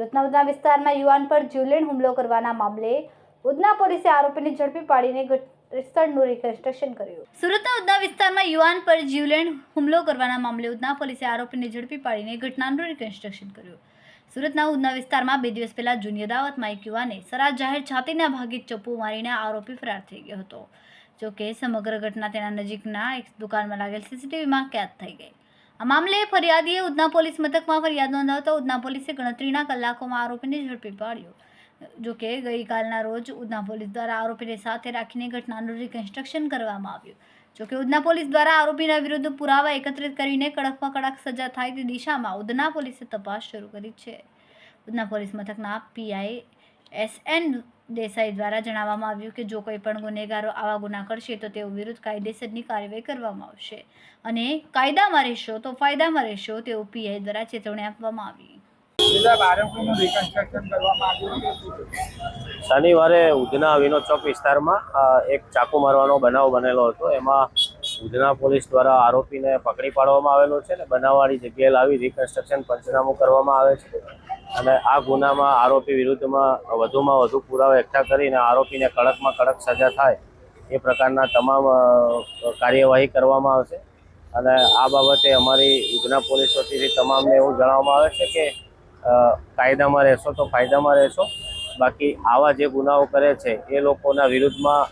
સુરતના ઉધના વિસ્તારમાં યુવાન પર જીવલેણ હુમલો કરવાના મામલે ઉધના પોલીસે આરોપીને ઝડપી પાડીને સ્થળનું રિકન્સ્ટ્રક્શન કર્યું. સુરતના ઉધના વિસ્તારમાં યુવાન પર જીવલેણ હુમલો કરવાના મામલે ઉધના પોલીસે આરોપીને ઝડપી પાડીને ઘટનાનું રિકન્સ્ટ્રક્શન કર્યું. સુરતના ઉધના વિસ્તારમાં 2 દિવસ પહેલા જૂની અદાવતમાં એક યુવાને સરા જાહેર છાતીના ભાગે ચપ્પુ મારીને આરોપી ફરાર થઈ ગયો હતો. જોકે સમગ્ર ઘટના તેના નજીકના એક દુકાનમાં લાગેલ સીસીટીવીમાં કેદ થઈ ગઈ. આ મામલે ફરિયાદીએ ઉધના પોલીસ મથકમાં ફરિયાદ નોંધાવતા ઉધના પોલીસે ગણતરીના કલાકોમાં આરોપીને ઝડપી પાડ્યો. જોકે ગઈકાલના રોજ ઉધના પોલીસ દ્વારા આરોપીને સાથે રાખીને ઘટનાનું રિકન્સ્ટ્રક્શન કરવામાં આવ્યું. જોકે ઉધના પોલીસ દ્વારા આરોપીના વિરુદ્ધ પુરાવા એકત્રિત કરીને કડકમાં કડક સજા થાય તે દિશામાં ઉધના પોલીસે તપાસ શરૂ કરી છે. ઉધના પોલીસ મથકના પીઆઈ SN દેસાઈ દ્વારા જણાવવામાં આવ્યું કે જો કોઈ પણ ગુનેગારો આવા ગુના કરશે તો તેઓ વિરુદ્ધ કાયદેસરની કાર્યવાહી કરવામાં આવશે અને કાયદામાં રહેશો તો ફાયદામાં રહેશો તેવું પીઆઈ દ્વારા ચેતવણી આપવામાં આવી. શનિવારે ઉધના વિનોદ ચોક વિસ્તારમાં એક ચાકુ મારવાનો બનાવ બનેલો હતો. એમાં ઉધના પોલીસ દ્વારા આરોપીને પકડી પાડવામાં આવેલો છે અને બનાવવાળી જગ્યાએ લાવી રિકન્સ્ટ્રક્શન પંચનામું કરવામાં આવે છે અને આ ગુનામાં આરોપી વિરુદ્ધમાં વધુમાં વધુ પુરાવા એકઠા કરીને આરોપીને કડકમાં કડક સજા થાય એ પ્રકારના તમામ કાર્યવાહી કરવામાં આવશે. અને આ બાબતે અમારી ઉધના પોલીસ વતીથી તમામને એવું જણાવવામાં આવે છે કે કાયદામાં રહેશો તો ફાયદામાં રહેશો, બાકી આવા જે ગુનાઓ કરે છે એ લોકોના વિરુદ્ધમાં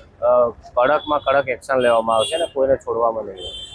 કડકમાં કડક એક્શન લેવામાં આવશે ને કોઈને છોડવામાં નહીં.